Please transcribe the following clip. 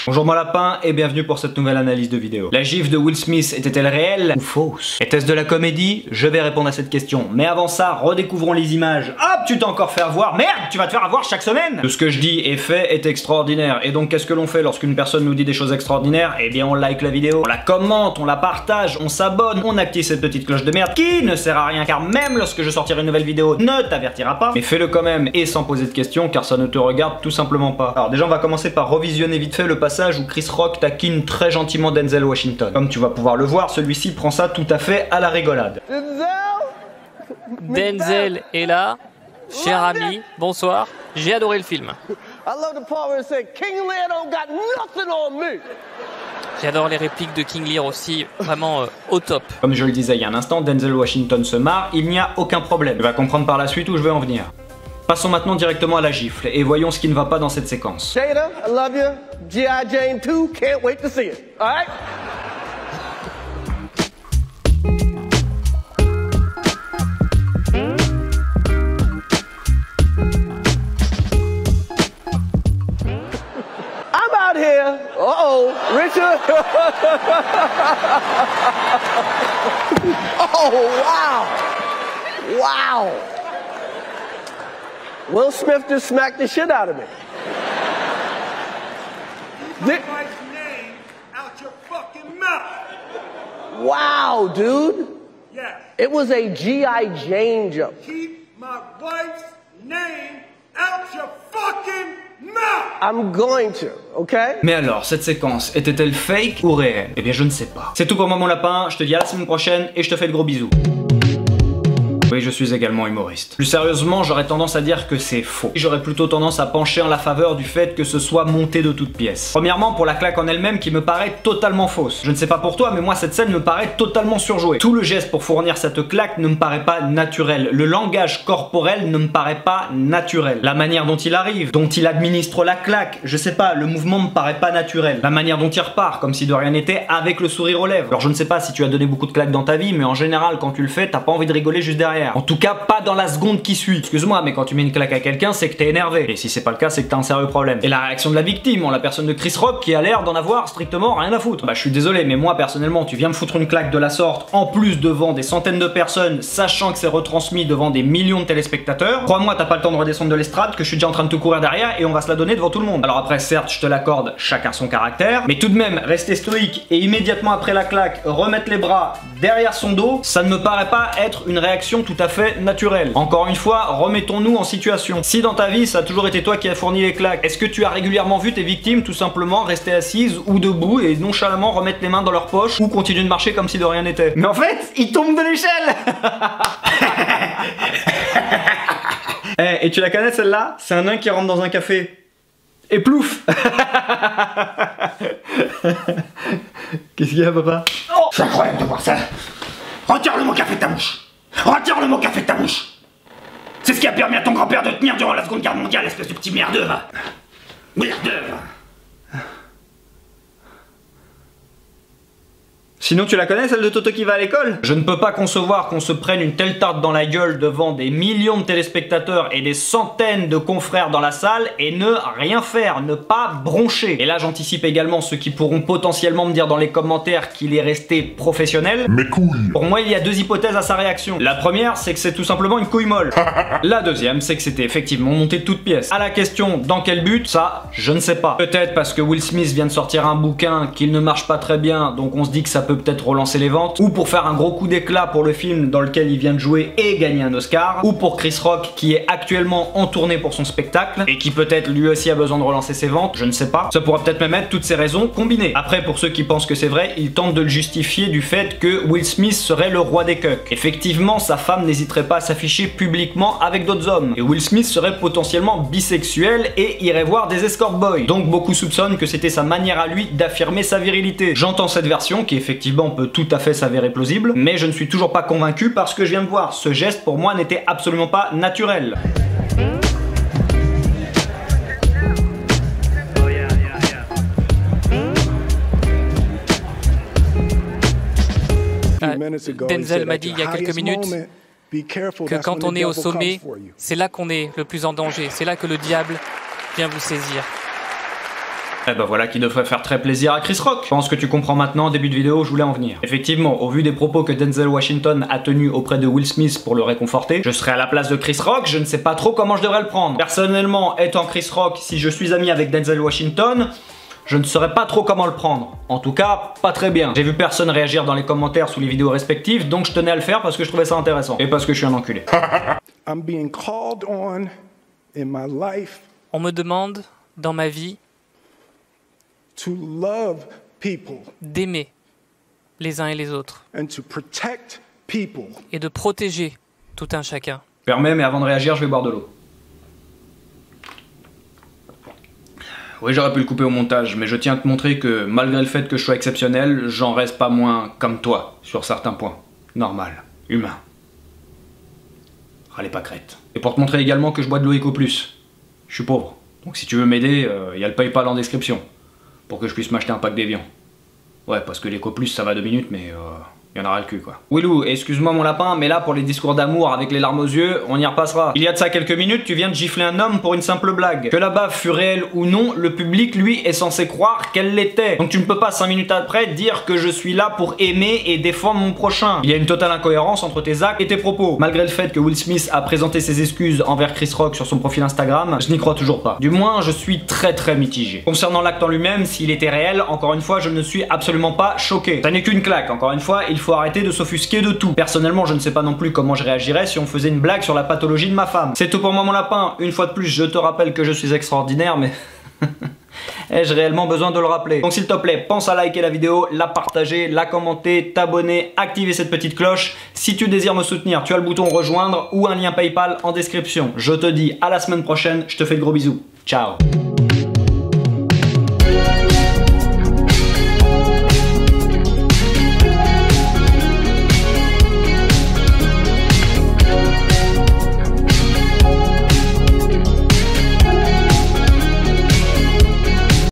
Bonjour mon lapin et bienvenue pour cette nouvelle analyse de vidéo. La gifle de Will Smith était-elle réelle ou fausse? Était-ce de la comédie? Je vais répondre à cette question. Mais avant ça, redécouvrons les images. Hop, tu t'es encore fait avoir. Merde, tu vas te faire avoir chaque semaine. Tout ce que je dis et fait est extraordinaire. Et donc qu'est-ce que l'on fait lorsqu'une personne nous dit des choses extraordinaires? Eh bien on like la vidéo, on la commente, on la partage, on s'abonne, on active cette petite cloche de merde qui ne sert à rien car même lorsque je sortirai une nouvelle vidéo ne t'avertira pas. Mais fais-le quand même et sans poser de questions car ça ne te regarde tout simplement pas. Alors déjà on va commencer par revisionner vite fait le passage où Chris Rock taquine très gentiment Denzel Washington. Comme tu vas pouvoir le voir, celui-ci prend ça tout à fait à la rigolade. Denzel est là, cher ami, bonsoir, j'ai adoré le film. J'adore les répliques de King Lear aussi, vraiment au top. Comme je le disais il y a un instant, Denzel Washington se marre, il n'y a aucun problème. Tu vas comprendre par la suite où je vais en venir. Passons maintenant directement à la gifle et voyons ce qui ne va pas dans cette séquence. Jada, I love you. G.I. Jane 2, can't wait to see it. All right? I'm out here. Uh-oh, Richard. Oh, wow. Wow. Will Smith just smacked the shit out of me. Keep my wife's name out your fucking mouth. Wow, dude. Yes. It was a G.I. Jane joke. Keep my wife's name out your fucking mouth. I'm going to, okay? Mais alors, cette séquence était-elle fake ou réelle? Eh bien je ne sais pas. C'est tout pour moi mon lapin, je te dis à la semaine prochaine et je te fais de gros bisous. Oui, je suis également humoriste. Plus sérieusement, j'aurais tendance à dire que c'est faux. J'aurais plutôt tendance à pencher en la faveur du fait que ce soit monté de toutes pièces. Premièrement, pour la claque en elle-même qui me paraît totalement fausse. Je ne sais pas pour toi, mais moi cette scène me paraît totalement surjouée. Tout le geste pour fournir cette claque ne me paraît pas naturel. Le langage corporel ne me paraît pas naturel. La manière dont il arrive, dont il administre la claque, je sais pas, le mouvement me paraît pas naturel. La manière dont il repart, comme si de rien n'était, avec le sourire aux lèvres. Alors je ne sais pas si tu as donné beaucoup de claques dans ta vie, mais en général, quand tu le fais, t'as pas envie de rigoler juste derrière. En tout cas, pas dans la seconde qui suit. Excuse-moi, mais quand tu mets une claque à quelqu'un, c'est que t'es énervé. Et si c'est pas le cas, c'est que t'as un sérieux problème. Et la réaction de la victime, en la personne de Chris Rock, qui a l'air d'en avoir strictement rien à foutre. Bah, je suis désolé, mais moi, personnellement, tu viens me foutre une claque de la sorte, en plus devant des centaines de personnes, sachant que c'est retransmis devant des millions de téléspectateurs. Crois-moi, t'as pas le temps de redescendre de l'estrade, que je suis déjà en train de te courir derrière, et on va se la donner devant tout le monde. Alors après, certes, je te l'accorde, chacun son caractère, mais tout de même, rester stoïque et immédiatement après la claque, remettre les bras derrière son dos, ça ne me paraît pas être une réaction tout à fait naturelle. Encore une fois, remettons-nous en situation. Si dans ta vie, ça a toujours été toi qui as fourni les claques, est-ce que tu as régulièrement vu tes victimes tout simplement rester assises ou debout et nonchalamment remettre les mains dans leur poche ou continuer de marcher comme si de rien n'était? Mais en fait, ils tombent de l'échelle. Et tu la connais celle-là? C'est un nain qui rentre dans un café. Et plouf. Qu'est-ce qu'il y a, papa? Oh, c'est incroyable de voir ça. Retire le mot café de ta bouche. Retire le mot café de ta bouche. C'est ce qui a permis à ton grand-père de tenir durant la Seconde Guerre mondiale, espèce de petit merdeux, va. Merdeux. Sinon tu la connais celle de Toto qui va à l'école? Je ne peux pas concevoir qu'on se prenne une telle tarte dans la gueule devant des millions de téléspectateurs et des centaines de confrères dans la salle et ne rien faire, ne pas broncher. Et là j'anticipe également ceux qui pourront potentiellement me dire dans les commentaires qu'il est resté professionnel. Mes couilles. Pour moi il y a deux hypothèses à sa réaction. La première c'est que c'est tout simplement une couille molle. La deuxième c'est que c'était effectivement monté de toutes pièces. À la question dans quel but, ça je ne sais pas. Peut-être parce que Will Smith vient de sortir un bouquin qu'il ne marche pas très bien, donc on se dit que ça peut-être relancer les ventes, ou pour faire un gros coup d'éclat pour le film dans lequel il vient de jouer et gagner un Oscar, ou pour Chris Rock qui est actuellement en tournée pour son spectacle et qui peut-être lui aussi a besoin de relancer ses ventes, je ne sais pas. Ça pourra peut-être même être toutes ces raisons combinées. Après, pour ceux qui pensent que c'est vrai, ils tentent de le justifier du fait que Will Smith serait le roi des cucks. Effectivement, sa femme n'hésiterait pas à s'afficher publiquement avec d'autres hommes, et Will Smith serait potentiellement bisexuel et irait voir des escort boys. Donc beaucoup soupçonnent que c'était sa manière à lui d'affirmer sa virilité. J'entends cette version qui effectivement peut tout à fait s'avérer plausible, mais je ne suis toujours pas convaincu parce que je viens de voir, ce geste pour moi n'était absolument pas naturel. Denzel m'a dit il y a quelques minutes que quand on est au sommet, c'est là qu'on est le plus en danger, c'est là que le diable vient vous saisir. Eh ben voilà qui devrait faire très plaisir à Chris Rock. Je pense que tu comprends maintenant, début de vidéo, je voulais en venir. Effectivement, au vu des propos que Denzel Washington a tenus auprès de Will Smith pour le réconforter, je serais à la place de Chris Rock, je ne sais pas trop comment je devrais le prendre. Personnellement, étant Chris Rock, si je suis ami avec Denzel Washington, je ne saurais pas trop comment le prendre. En tout cas, pas très bien. J'ai vu personne réagir dans les commentaires sous les vidéos respectives, donc je tenais à le faire parce que je trouvais ça intéressant. Et parce que je suis un enculé. I'm being called on in my life On me demande, dans ma vie, to love people d'aimer les uns et les autres and to protect people. et de protéger tout un chacun. Permets, mais avant de réagir, je vais boire de l'eau. Oui, j'aurais pu le couper au montage, mais je tiens à te montrer que, malgré le fait que je sois exceptionnel, j'en reste pas moins comme toi, sur certains points. Normal, humain. Râlez pas crête. Et pour te montrer également que je bois de l'eau Eco Plus. Je suis pauvre, donc si tu veux m'aider, y a le PayPal en description, pour que je puisse m'acheter un pack d'Evian. Ouais, parce que l'Eco Plus ça va 2 minutes, mais y en aura le cul quoi. Willou, excuse-moi mon lapin, mais là pour les discours d'amour avec les larmes aux yeux, on y repassera. Il y a de ça quelques minutes, tu viens de gifler un homme pour une simple blague. Que la baffe fût réelle ou non, le public lui est censé croire qu'elle l'était. Donc tu ne peux pas 5 minutes après dire que je suis là pour aimer et défendre mon prochain. Il y a une totale incohérence entre tes actes et tes propos. Malgré le fait que Will Smith a présenté ses excuses envers Chris Rock sur son profil Instagram, je n'y crois toujours pas. Du moins, je suis très mitigé. Concernant l'acte en lui-même, s'il était réel, encore une fois, je ne suis absolument pas choqué. Ça n'est qu'une claque, encore une fois, il faut arrêter de s'offusquer de tout. Personnellement, je ne sais pas non plus comment je réagirais si on faisait une blague sur la pathologie de ma femme. C'est tout pour moi mon lapin. Une fois de plus, je te rappelle que je suis extraordinaire, mais... ai-je réellement besoin de le rappeler? Donc s'il te plaît, pense à liker la vidéo, la partager, la commenter, t'abonner, activer cette petite cloche. Si tu désires me soutenir, tu as le bouton rejoindre ou un lien PayPal en description. Je te dis à la semaine prochaine, je te fais de gros bisous. Ciao.